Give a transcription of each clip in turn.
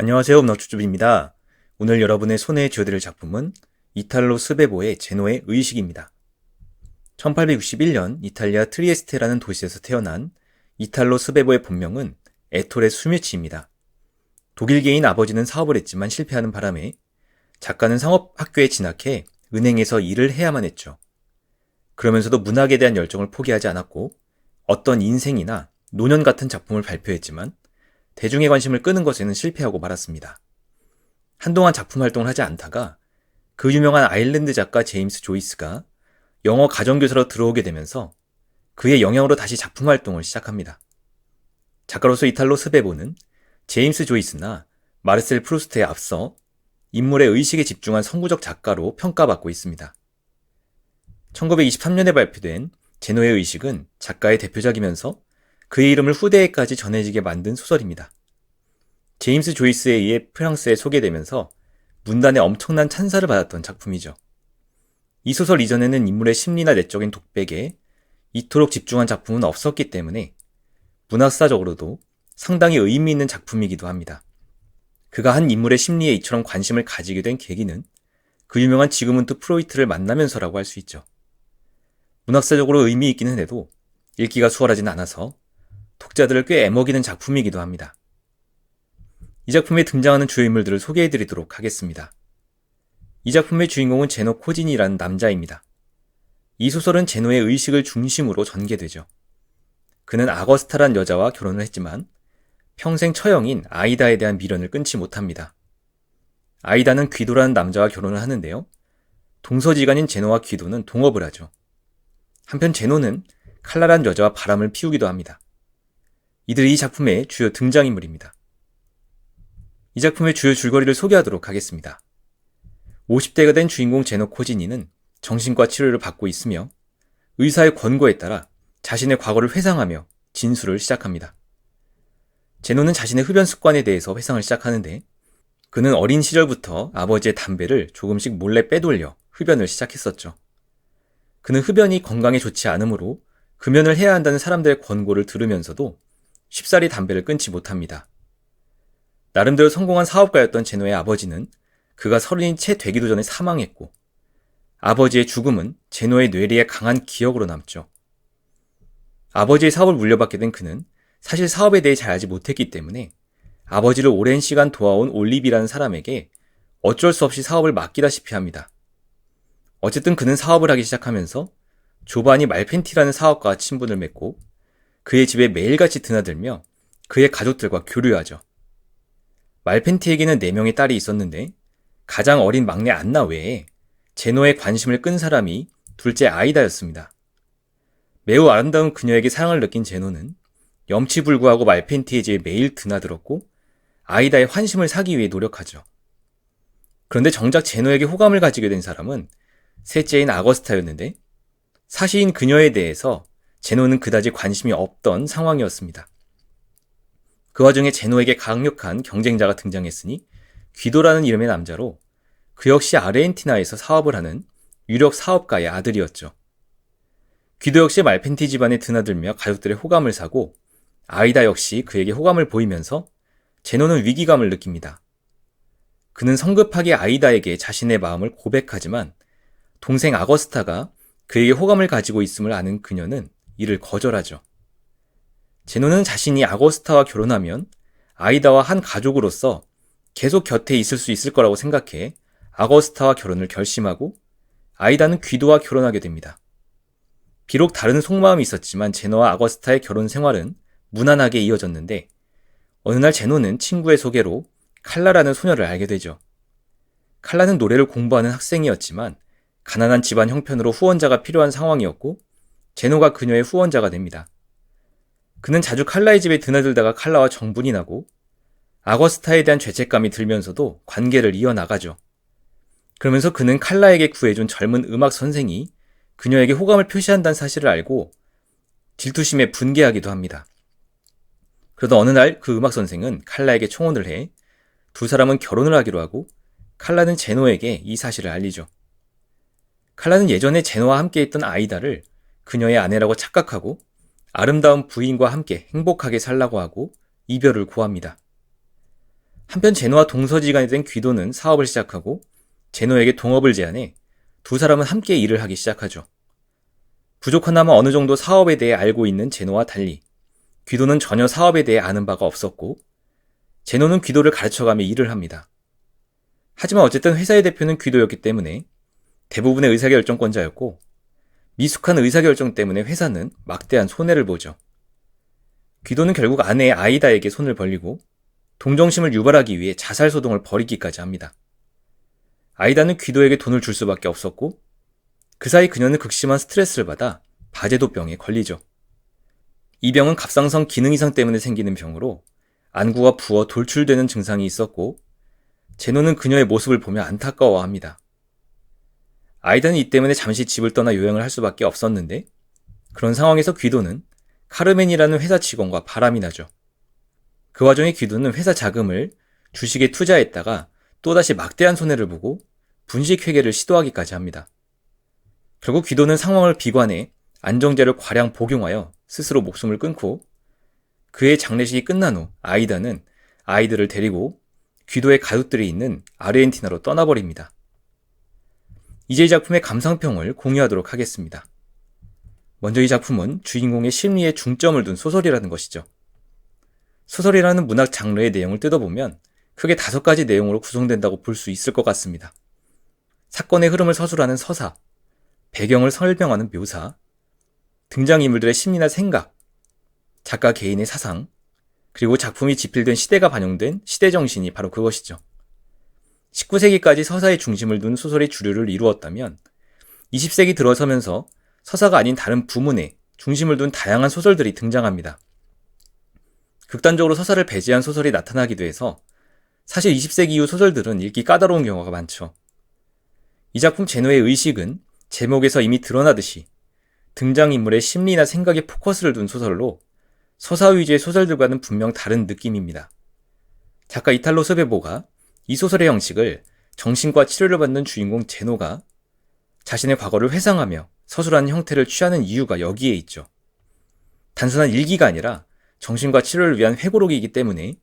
안녕하세요. 음악주주입니다. 오늘 여러분의 손에 쥐어드릴 작품은 이탈로 스베보의 제노의 의식입니다. 1861년 이탈리아 트리에스테라는 도시에서 태어난 이탈로 스베보의 본명은 에토레 수미치입니다. 독일계인 아버지는 사업을 했지만 실패하는 바람에 작가는 상업학교에 진학해 은행에서 일을 해야만 했죠. 그러면서도 문학에 대한 열정을 포기하지 않았고 어떤 인생이나 노년 같은 작품을 발표했지만 대중의 관심을 끄는 것에는 실패하고 말았습니다. 한동안 작품 활동을 하지 않다가 그 유명한 아일랜드 작가 제임스 조이스가 영어 가정교사로 들어오게 되면서 그의 영향으로 다시 작품 활동을 시작합니다. 작가로서 이탈로 스베보는 제임스 조이스나 마르셀 프루스트에 앞서 인물의 의식에 집중한 선구적 작가로 평가받고 있습니다. 1923년에 발표된 제노의 의식은 작가의 대표작이면서 그의 이름을 후대에까지 전해지게 만든 소설입니다. 제임스 조이스에 의해 프랑스에 소개되면서 문단에 엄청난 찬사를 받았던 작품이죠. 이 소설 이전에는 인물의 심리나 내적인 독백에 이토록 집중한 작품은 없었기 때문에 문학사적으로도 상당히 의미 있는 작품이기도 합니다. 그가 한 인물의 심리에 이처럼 관심을 가지게 된 계기는 그 유명한 지그문트 프로이트를 만나면서라고 할 수 있죠. 문학사적으로 의미 있기는 해도 읽기가 수월하진 않아서 독자들을 꽤 애먹이는 작품이기도 합니다. 이 작품에 등장하는 주요 인물들을 소개해드리도록 하겠습니다. 이 작품의 주인공은 제노 코진이라는 남자입니다. 이 소설은 제노의 의식을 중심으로 전개되죠. 그는 아거스타란 여자와 결혼을 했지만 평생 처형인 아이다에 대한 미련을 끊지 못합니다. 아이다는 귀도라는 남자와 결혼을 하는데요. 동서지간인 제노와 귀도는 동업을 하죠. 한편 제노는 칼라란 여자와 바람을 피우기도 합니다. 이들이 이 작품의 주요 등장인물입니다. 이 작품의 주요 줄거리를 소개하도록 하겠습니다. 50대가 된 주인공 제노 코지니는 정신과 치료를 받고 있으며 의사의 권고에 따라 자신의 과거를 회상하며 진술을 시작합니다. 제노는 자신의 흡연 습관에 대해서 회상을 시작하는데 그는 어린 시절부터 아버지의 담배를 조금씩 몰래 빼돌려 흡연을 시작했었죠. 그는 흡연이 건강에 좋지 않으므로 금연을 해야 한다는 사람들의 권고를 들으면서도 쉽사리 담배를 끊지 못합니다. 나름대로 성공한 사업가였던 제노의 아버지는 그가 30이 채 되기도 전에 사망했고 아버지의 죽음은 제노의 뇌리에 강한 기억으로 남죠. 아버지의 사업을 물려받게 된 그는 사실 사업에 대해 잘 알지 못했기 때문에 아버지를 오랜 시간 도와온 올리비라는 사람에게 어쩔 수 없이 사업을 맡기다시피 합니다. 어쨌든 그는 사업을 하기 시작하면서 조바니 말펜티라는 사업가와 친분을 맺고 그의 집에 매일같이 드나들며 그의 가족들과 교류하죠. 말펜티에게는 4명의 딸이 있었는데 가장 어린 막내 안나 외에 제노의 관심을 끈 사람이 둘째 아이다였습니다. 매우 아름다운 그녀에게 사랑을 느낀 제노는 염치불구하고 말펜티의 집에 매일 드나들었고 아이다의 환심을 사기 위해 노력하죠. 그런데 정작 제노에게 호감을 가지게 된 사람은 셋째인 아거스타였는데 사시인 그녀에 대해서 제노는 그다지 관심이 없던 상황이었습니다. 그 와중에 제노에게 강력한 경쟁자가 등장했으니 귀도라는 이름의 남자로 그 역시 아르헨티나에서 사업을 하는 유력 사업가의 아들이었죠. 귀도 역시 말펜티 집안에 드나들며 가족들의 호감을 사고 아이다 역시 그에게 호감을 보이면서 제노는 위기감을 느낍니다. 그는 성급하게 아이다에게 자신의 마음을 고백하지만 동생 아거스타가 그에게 호감을 가지고 있음을 아는 그녀는 이를 거절하죠. 제노는 자신이 아거스타와 결혼하면 아이다와 한 가족으로서 계속 곁에 있을 수 있을 거라고 생각해 아거스타와 결혼을 결심하고 아이다는 귀도와 결혼하게 됩니다. 비록 다른 속마음이 있었지만 제노와 아거스타의 결혼 생활은 무난하게 이어졌는데 어느 날 제노는 친구의 소개로 칼라라는 소녀를 알게 되죠. 칼라는 노래를 공부하는 학생이었지만 가난한 집안 형편으로 후원자가 필요한 상황이었고 제노가 그녀의 후원자가 됩니다. 그는 자주 칼라의 집에 드나들다가 칼라와 정분이 나고 아거스타에 대한 죄책감이 들면서도 관계를 이어나가죠. 그러면서 그는 칼라에게 구해준 젊은 음악 선생이 그녀에게 호감을 표시한다는 사실을 알고 질투심에 분개하기도 합니다. 그러다 어느 날 그 음악 선생은 칼라에게 청혼을 해 두 사람은 결혼을 하기로 하고 칼라는 제노에게 이 사실을 알리죠. 칼라는 예전에 제노와 함께 있던 아이다를 그녀의 아내라고 착각하고 아름다운 부인과 함께 행복하게 살라고 하고 이별을 고합니다. 한편 제노와 동서지간이 된 귀도는 사업을 시작하고 제노에게 동업을 제안해 두 사람은 함께 일을 하기 시작하죠. 부족하나마 어느 정도 사업에 대해 알고 있는 제노와 달리 귀도는 전혀 사업에 대해 아는 바가 없었고 제노는 귀도를 가르쳐가며 일을 합니다. 하지만 어쨌든 회사의 대표는 귀도였기 때문에 대부분의 의사결정권자였고 미숙한 의사결정 때문에 회사는 막대한 손해를 보죠. 귀도는 결국 아내 아이다에게 손을 벌리고 동정심을 유발하기 위해 자살소동을 벌이기까지 합니다. 아이다는 귀도에게 돈을 줄 수밖에 없었고 그 사이 그녀는 극심한 스트레스를 받아 바제도병에 걸리죠. 이 병은 갑상선 기능 이상 때문에 생기는 병으로 안구가 부어 돌출되는 증상이 있었고 제노는 그녀의 모습을 보며 안타까워합니다. 아이다는 이 때문에 잠시 집을 떠나 요양을 할 수밖에 없었는데 그런 상황에서 귀도는 카르멘이라는 회사 직원과 바람이 나죠. 그 와중에 귀도는 회사 자금을 주식에 투자했다가 또다시 막대한 손해를 보고 분식회계를 시도하기까지 합니다. 결국 귀도는 상황을 비관해 안정제를 과량 복용하여 스스로 목숨을 끊고 그의 장례식이 끝난 후 아이다는 아이들을 데리고 귀도의 가족들이 있는 아르헨티나로 떠나버립니다. 이제 이 작품의 감상평을 공유하도록 하겠습니다. 먼저 이 작품은 주인공의 심리에 중점을 둔 소설이라는 것이죠. 소설이라는 문학 장르의 내용을 뜯어보면 크게 5가지 내용으로 구성된다고 볼 수 있을 것 같습니다. 사건의 흐름을 서술하는 서사, 배경을 설명하는 묘사, 등장인물들의 심리나 생각, 작가 개인의 사상, 그리고 작품이 집필된 시대가 반영된 시대정신이 바로 그것이죠. 19세기까지 서사의 중심을 둔 소설이 주류를 이루었다면 20세기 들어서면서 서사가 아닌 다른 부문에 중심을 둔 다양한 소설들이 등장합니다. 극단적으로 서사를 배제한 소설이 나타나기도 해서 사실 20세기 이후 소설들은 읽기 까다로운 경우가 많죠. 이 작품 제노의 의식은 제목에서 이미 드러나듯이 등장인물의 심리나 생각에 포커스를 둔 소설로 서사 위주의 소설들과는 분명 다른 느낌입니다. 작가 이탈로 스베보가 이 소설의 형식을 정신과 치료를 받는 주인공 제노가 자신의 과거를 회상하며 서술하는 형태를 취하는 이유가 여기에 있죠. 단순한 일기가 아니라 정신과 치료를 위한 회고록이기 때문에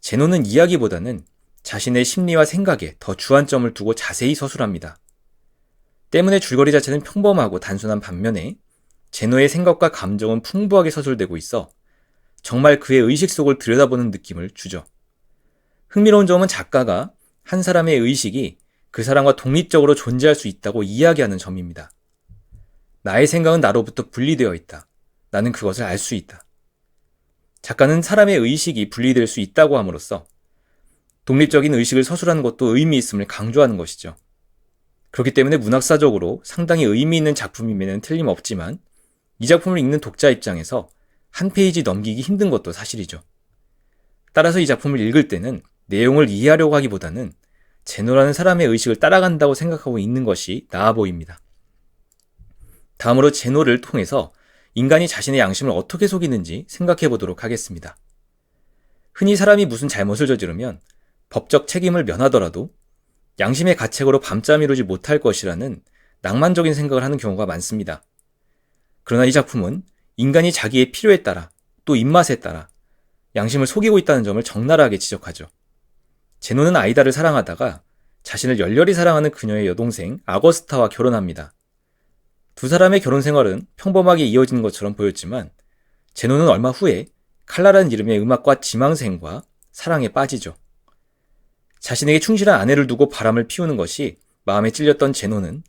제노는 이야기보다는 자신의 심리와 생각에 더 주안점을 두고 자세히 서술합니다. 때문에 줄거리 자체는 평범하고 단순한 반면에 제노의 생각과 감정은 풍부하게 서술되고 있어 정말 그의 의식 속을 들여다보는 느낌을 주죠. 흥미로운 점은 작가가 한 사람의 의식이 그 사람과 독립적으로 존재할 수 있다고 이야기하는 점입니다. 나의 생각은 나로부터 분리되어 있다. 나는 그것을 알 수 있다. 작가는 사람의 의식이 분리될 수 있다고 함으로써 독립적인 의식을 서술하는 것도 의미 있음을 강조하는 것이죠. 그렇기 때문에 문학사적으로 상당히 의미 있는 작품임에는 틀림없지만 이 작품을 읽는 독자 입장에서 한 페이지 넘기기 힘든 것도 사실이죠. 따라서 이 작품을 읽을 때는 내용을 이해하려고 하기보다는 제노라는 사람의 의식을 따라간다고 생각하고 있는 것이 나아 보입니다. 다음으로 제노를 통해서 인간이 자신의 양심을 어떻게 속이는지 생각해 보도록 하겠습니다. 흔히 사람이 무슨 잘못을 저지르면 법적 책임을 면하더라도 양심의 가책으로 밤잠 이루지 못할 것이라는 낭만적인 생각을 하는 경우가 많습니다. 그러나 이 작품은 인간이 자기의 필요에 따라 또 입맛에 따라 양심을 속이고 있다는 점을 적나라하게 지적하죠. 제노는 아이다를 사랑하다가 자신을 열렬히 사랑하는 그녀의 여동생 아거스타와 결혼합니다. 두 사람의 결혼 생활은 평범하게 이어지는 것처럼 보였지만 제노는 얼마 후에 칼라라는 이름의 음악과 지망생과 사랑에 빠지죠. 자신에게 충실한 아내를 두고 바람을 피우는 것이 마음에 찔렸던 제노는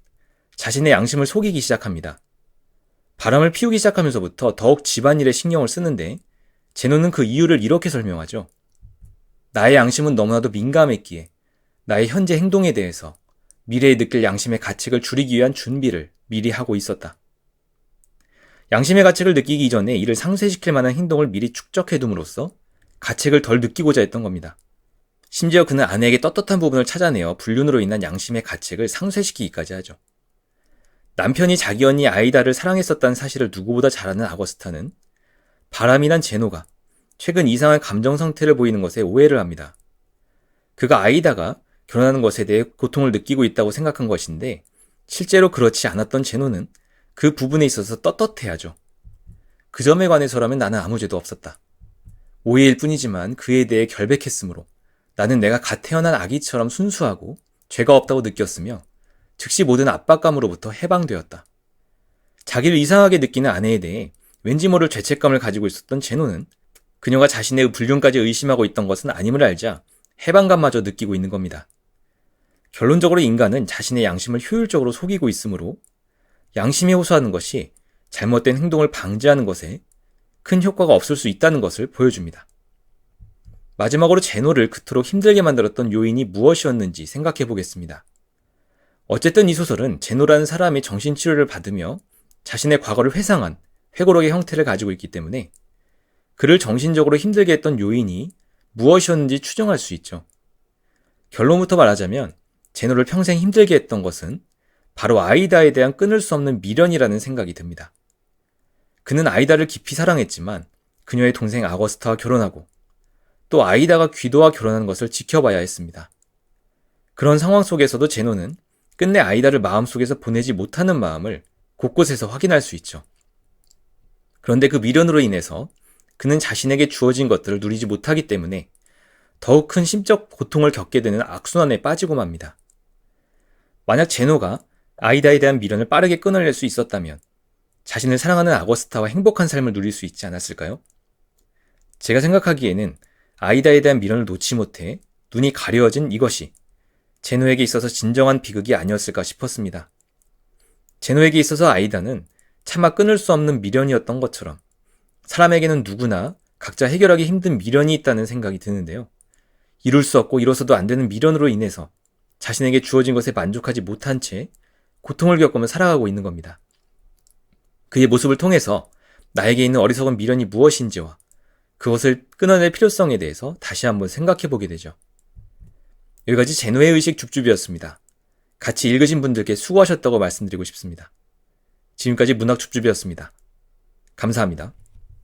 자신의 양심을 속이기 시작합니다. 바람을 피우기 시작하면서부터 더욱 집안일에 신경을 쓰는데 제노는 그 이유를 이렇게 설명하죠. 나의 양심은 너무나도 민감했기에 나의 현재 행동에 대해서 미래에 느낄 양심의 가책을 줄이기 위한 준비를 미리 하고 있었다. 양심의 가책을 느끼기 이전에 이를 상쇄시킬 만한 행동을 미리 축적해둠으로써 가책을 덜 느끼고자 했던 겁니다. 심지어 그는 아내에게 떳떳한 부분을 찾아내어 불륜으로 인한 양심의 가책을 상쇄시키기까지 하죠. 남편이 자기 언니 아이다를 사랑했었다는 사실을 누구보다 잘 아는 아거스타는 바람이 난 제노가 최근 이상한 감정 상태를 보이는 것에 오해를 합니다. 그가 아이다가 결혼하는 것에 대해 고통을 느끼고 있다고 생각한 것인데 실제로 그렇지 않았던 제노는 그 부분에 있어서 떳떳해하죠. 그 점에 관해서라면 나는 아무 죄도 없었다. 오해일 뿐이지만 그에 대해 결백했으므로 나는 내가 갓 태어난 아기처럼 순수하고 죄가 없다고 느꼈으며 즉시 모든 압박감으로부터 해방되었다. 자기를 이상하게 느끼는 아내에 대해 왠지 모를 죄책감을 가지고 있었던 제노는 그녀가 자신의 불륜까지 의심하고 있던 것은 아님을 알자 해방감마저 느끼고 있는 겁니다. 결론적으로 인간은 자신의 양심을 효율적으로 속이고 있으므로 양심이 호소하는 것이 잘못된 행동을 방지하는 것에 큰 효과가 없을 수 있다는 것을 보여줍니다. 마지막으로 제노를 그토록 힘들게 만들었던 요인이 무엇이었는지 생각해 보겠습니다. 어쨌든 이 소설은 제노라는 사람이 정신치료를 받으며 자신의 과거를 회상한 회고록의 형태를 가지고 있기 때문에 그를 정신적으로 힘들게 했던 요인이 무엇이었는지 추정할 수 있죠. 결론부터 말하자면 제노를 평생 힘들게 했던 것은 바로 아이다에 대한 끊을 수 없는 미련이라는 생각이 듭니다. 그는 아이다를 깊이 사랑했지만 그녀의 동생 아거스타와 결혼하고 또 아이다가 귀도와 결혼하는 것을 지켜봐야 했습니다. 그런 상황 속에서도 제노는 끝내 아이다를 마음속에서 보내지 못하는 마음을 곳곳에서 확인할 수 있죠. 그런데 그 미련으로 인해서 그는 자신에게 주어진 것들을 누리지 못하기 때문에 더욱 큰 심적 고통을 겪게 되는 악순환에 빠지고 맙니다. 만약 제노가 아이다에 대한 미련을 빠르게 끊어낼 수 있었다면 자신을 사랑하는 아거스타와 행복한 삶을 누릴 수 있지 않았을까요? 제가 생각하기에는 아이다에 대한 미련을 놓지 못해 눈이 가려워진 이것이 제노에게 있어서 진정한 비극이 아니었을까 싶었습니다. 제노에게 있어서 아이다는 차마 끊을 수 없는 미련이었던 것처럼 사람에게는 누구나 각자 해결하기 힘든 미련이 있다는 생각이 드는데요. 이룰 수 없고 이뤄서도 안 되는 미련으로 인해서 자신에게 주어진 것에 만족하지 못한 채 고통을 겪으며 살아가고 있는 겁니다. 그의 모습을 통해서 나에게 있는 어리석은 미련이 무엇인지와 그것을 끊어낼 필요성에 대해서 다시 한번 생각해 보게 되죠. 여기까지 제노의 의식 줍줍이었습니다. 같이 읽으신 분들께 수고하셨다고 말씀드리고 싶습니다. 지금까지 문학줍줍이었습니다. 감사합니다.